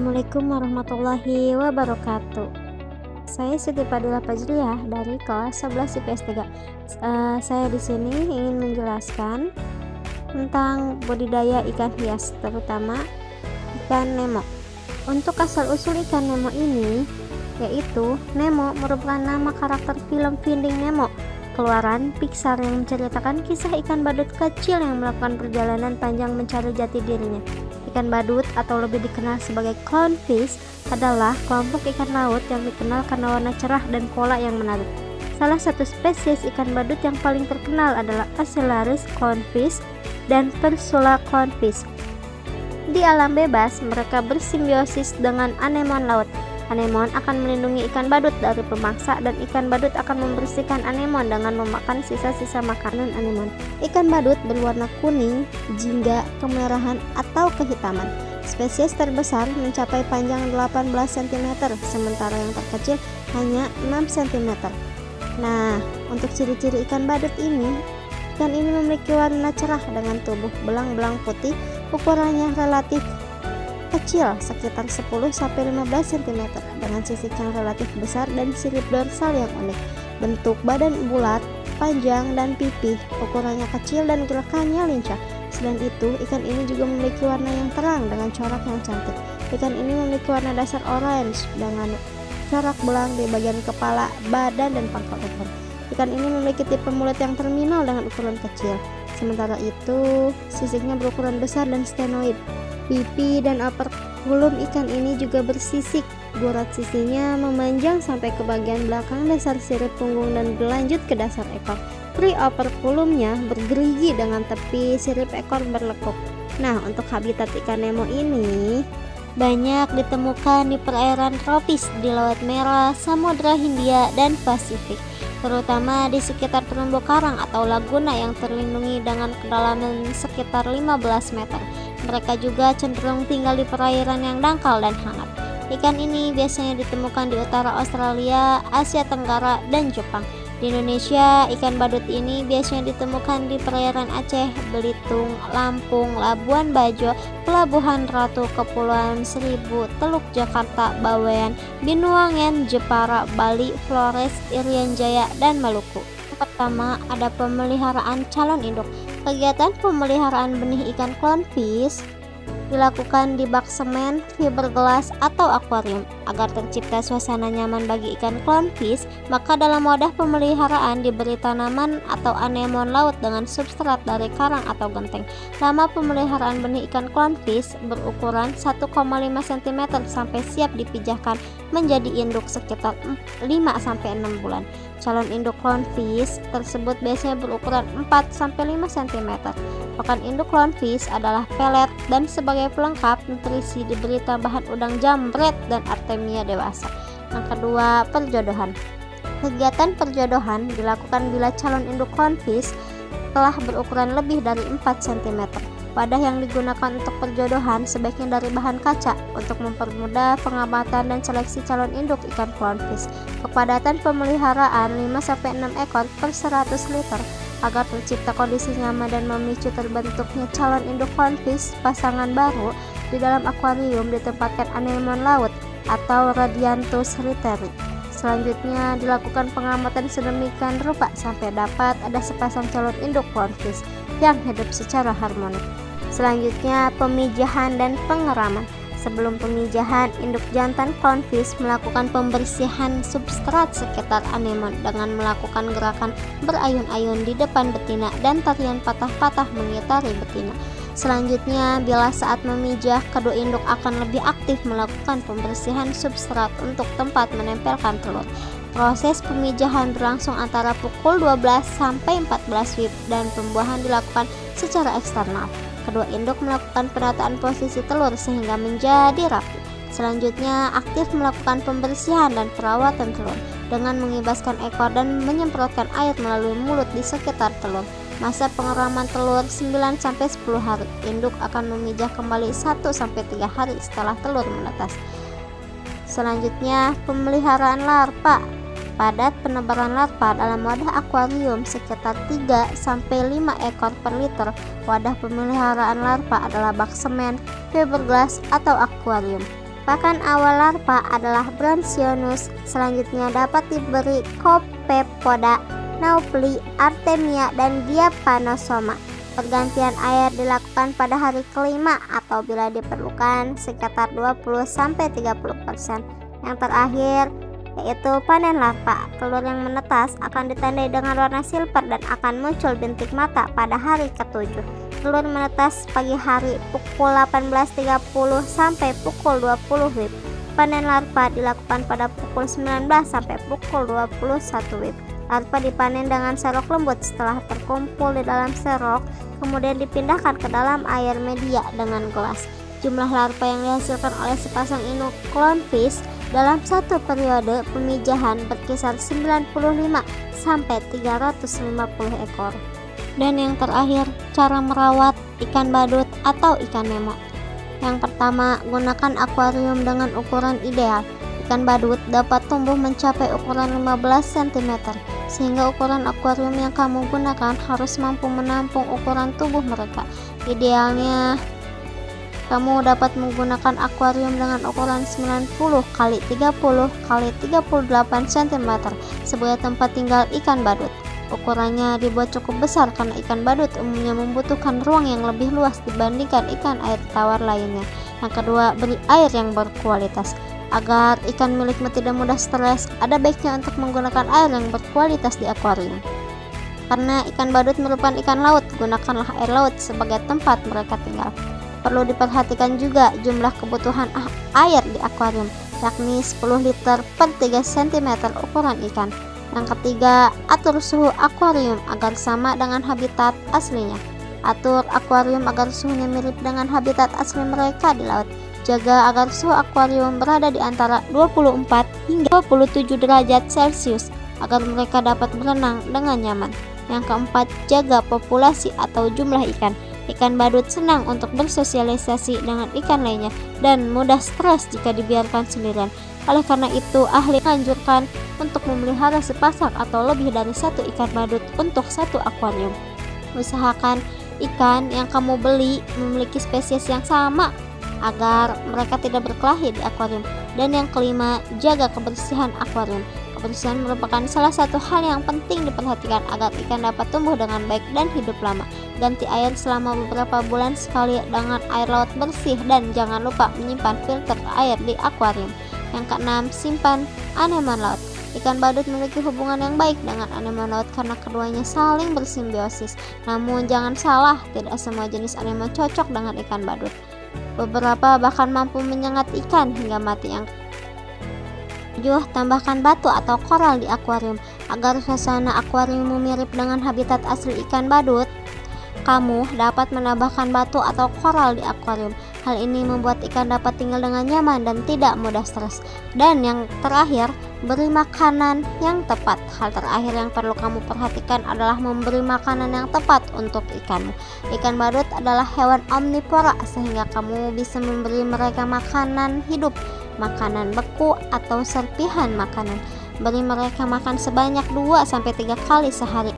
Assalamualaikum warahmatullahi wabarakatuh. Saya Siti Fadila Fajriah dari kelas 11 IPS 3. Saya di sini ingin menjelaskan tentang budidaya ikan hias, terutama ikan Nemo. Untuk asal-usul ikan Nemo ini, yaitu Nemo merupakan nama karakter film Finding Nemo, keluaran Pixar yang menceritakan kisah ikan badut kecil yang melakukan perjalanan panjang mencari jati dirinya. Ikan badut atau lebih dikenal sebagai clownfish adalah kelompok ikan laut yang dikenal karena warna cerah dan pola yang menarik. Salah satu spesies ikan badut yang paling terkenal adalah Ocellaris clownfish dan Persula clownfish. Di alam bebas, mereka bersimbiosis dengan anemon laut. Anemon akan melindungi ikan badut dari pemangsa dan ikan badut akan membersihkan anemon dengan memakan sisa-sisa makanan anemon. Ikan badut berwarna kuning, jingga, kemerahan, atau kehitaman. Spesies terbesar mencapai panjang 18 cm, sementara yang terkecil hanya 6 cm. Nah, untuk ciri-ciri ikan badut ini, ikan ini memiliki warna cerah dengan tubuh belang-belang putih, ukurannya relatif kecil sekitar 10-15 cm dengan sisik yang relatif besar dan sirip dorsal yang unik. Bentuk badan bulat, panjang, dan pipih ukurannya kecil dan gerakannya lincah. Selain itu, ikan ini juga memiliki warna yang terang dengan corak yang cantik. Ikan ini memiliki warna dasar orange dengan corak belang di bagian kepala, badan, dan pangkal ekor. Ikan ini memiliki tipe mulut yang terminal dengan ukuran kecil. Sementara itu, sisiknya berukuran besar dan stenoid. Pipi dan operkulum ikan ini juga bersisik. Burat sisinya memanjang sampai ke bagian belakang dasar sirip punggung dan berlanjut ke dasar ekor. Peri operkulumnya bergerigi dengan tepi sirip ekor berlekuk. Nah, untuk habitat ikan Nemo ini banyak ditemukan di perairan tropis di Laut Merah, Samudra Hindia, dan Pasifik, terutama di sekitar terumbu karang atau laguna yang terlindungi dengan kedalaman sekitar 15 meter. Mereka juga cenderung tinggal di perairan yang dangkal dan hangat. Ikan ini biasanya ditemukan di utara Australia, Asia Tenggara, dan Jepang. Di Indonesia, ikan badut ini biasanya ditemukan di perairan Aceh, Belitung, Lampung, Labuan Bajo, Pelabuhan Ratu, Kepulauan Seribu, Teluk Jakarta, Bawean, Binuangen, Jepara, Bali, Flores, Irian Jaya, dan Maluku. Pertama, ada pemeliharaan calon induk. Kegiatan pemeliharaan benih ikan clownfish dilakukan di bak semen, fiberglass, atau akuarium. Agar tercipta suasana nyaman bagi ikan clownfish, maka dalam wadah pemeliharaan diberi tanaman atau anemon laut dengan substrat dari karang atau genteng. Lama pemeliharaan benih ikan clownfish berukuran 1,5 cm sampai siap dipijahkan menjadi induk sekitar 5-6 bulan. Calon induk clownfish tersebut biasanya berukuran 4-5 cm. Pakan induk clownfish adalah pelet dan sebagai pelengkap nutrisi diberi tambahan udang jambret dan artemia dewasa. Yang kedua, perjodohan. Kegiatan perjodohan dilakukan bila calon induk clownfish telah berukuran lebih dari 4 cm. Wadah yang digunakan untuk perjodohan sebaiknya dari bahan kaca untuk mempermudah pengamatan dan seleksi calon induk ikan clownfish. Kepadatan pemeliharaan 5-6 ekor per 100 liter. Agar tercipta kondisi nyaman dan memicu terbentuknya calon induk clownfish pasangan baru, di dalam akuarium ditempatkan anemon laut atau Radianthus riteri. Selanjutnya dilakukan pengamatan sedemikian rupa sampai dapat ada sepasang calon induk clownfish yang hidup secara harmonis. Selanjutnya, pemijahan dan pengeraman. Sebelum pemijahan, induk jantan clownfish melakukan pembersihan substrat sekitar anemon dengan melakukan gerakan berayun-ayun di depan betina dan tarian patah-patah mengitari betina. Selanjutnya, bila saat memijah, kedua induk akan lebih aktif melakukan pembersihan substrat untuk tempat menempelkan telur. Proses pemijahan berlangsung antara pukul 12 sampai 14 WIB dan pembuahan dilakukan secara eksternal. Kedua induk melakukan penataan posisi telur sehingga menjadi rapi. Selanjutnya, aktif melakukan pembersihan dan perawatan telur dengan mengibaskan ekor dan menyemprotkan air melalui mulut di sekitar telur. Masa pengeraman telur 9-10 hari. Induk akan memijah kembali 1-3 hari setelah telur menetas. Selanjutnya, pemeliharaan larva. Padat penebaran larva dalam wadah akuarium sekitar 3-5 ekor per liter. Wadah pemeliharaan larva adalah bak semen, fiberglass, atau akuarium. Pakan awal larva adalah Brancionus. Selanjutnya dapat diberi Copepoda, Naupli, Artemia, dan Diapanosoma. Pergantian air dilakukan pada hari kelima atau bila diperlukan sekitar 20-30%. Yang terakhir yaitu panen larva. Telur yang menetas akan ditandai dengan warna silver dan akan muncul bintik mata pada hari ke-7. Telur menetas pagi hari pukul 18.30 sampai pukul 20 WIB. Panen larva dilakukan pada pukul 19 sampai pukul 21 WIB. Larva dipanen dengan serok lembut. Setelah terkumpul di dalam serok, kemudian dipindahkan ke dalam air media dengan gelas. Jumlah larva yang dihasilkan oleh sepasang induk clownfish dalam satu periode pemijahan berkisar 95 sampai 350 ekor. Dan yang terakhir, cara merawat ikan badut atau ikan nemo. Yang pertama, gunakan akuarium dengan ukuran ideal. Ikan badut dapat tumbuh mencapai ukuran 15 cm, sehingga ukuran akuarium yang kamu gunakan harus mampu menampung ukuran tubuh mereka. Idealnya, kamu dapat menggunakan akuarium dengan ukuran 90 x 30 x 38 cm sebagai tempat tinggal ikan badut. Ukurannya dibuat cukup besar karena ikan badut umumnya membutuhkan ruang yang lebih luas dibandingkan ikan air tawar lainnya. Yang kedua, beri air yang berkualitas. Agar ikan milikmu tidak mudah stres, ada baiknya untuk menggunakan air yang berkualitas di akuarium. Karena ikan badut merupakan ikan laut, gunakanlah air laut sebagai tempat mereka tinggal. Perlu diperhatikan juga jumlah kebutuhan air di akuarium, yakni 10 liter per 3 cm ukuran ikan. Yang ketiga, atur suhu akuarium agar sama dengan habitat aslinya. Atur akuarium agar suhunya mirip dengan habitat asli mereka di laut. Jaga agar suhu akuarium berada di antara 24 hingga 27 derajat Celcius agar mereka dapat berenang dengan nyaman. Yang keempat, jaga populasi atau jumlah ikan. Ikan badut senang untuk bersosialisasi dengan ikan lainnya dan mudah stres jika dibiarkan sendirian. Oleh karena itu, ahli menganjurkan untuk memelihara sepasang atau lebih dari satu ikan badut untuk satu akuarium. Usahakan ikan yang kamu beli memiliki spesies yang sama agar mereka tidak berkelahi di akuarium. Dan yang kelima, jaga kebersihan akuarium. Kebersihan merupakan salah satu hal yang penting diperhatikan agar ikan dapat tumbuh dengan baik dan hidup lama. Ganti air selama beberapa bulan sekali dengan air laut bersih dan jangan lupa menyimpan filter air di akuarium. Yang keenam, simpan aneman laut. Ikan badut memiliki hubungan yang baik dengan aneman laut karena keduanya saling bersimbiosis. Namun jangan salah, tidak semua jenis aneman cocok dengan ikan badut. Beberapa bahkan mampu menyengat ikan hingga mati. Yang ketujuh, tambahkan batu atau koral di akuarium. Agar suasana akuariummu mirip dengan habitat asli ikan badut, kamu dapat menambahkan batu atau koral di akuarium. Hal ini membuat ikan dapat tinggal dengan nyaman dan tidak mudah stres. Dan yang terakhir, beri makanan yang tepat. Hal terakhir yang perlu kamu perhatikan adalah memberi makanan yang tepat untuk ikanmu. Ikan badut adalah hewan omnivora sehingga kamu bisa memberi mereka makanan hidup, makanan beku atau serpihan makanan. Beri mereka makan sebanyak 2-3 kali sehari.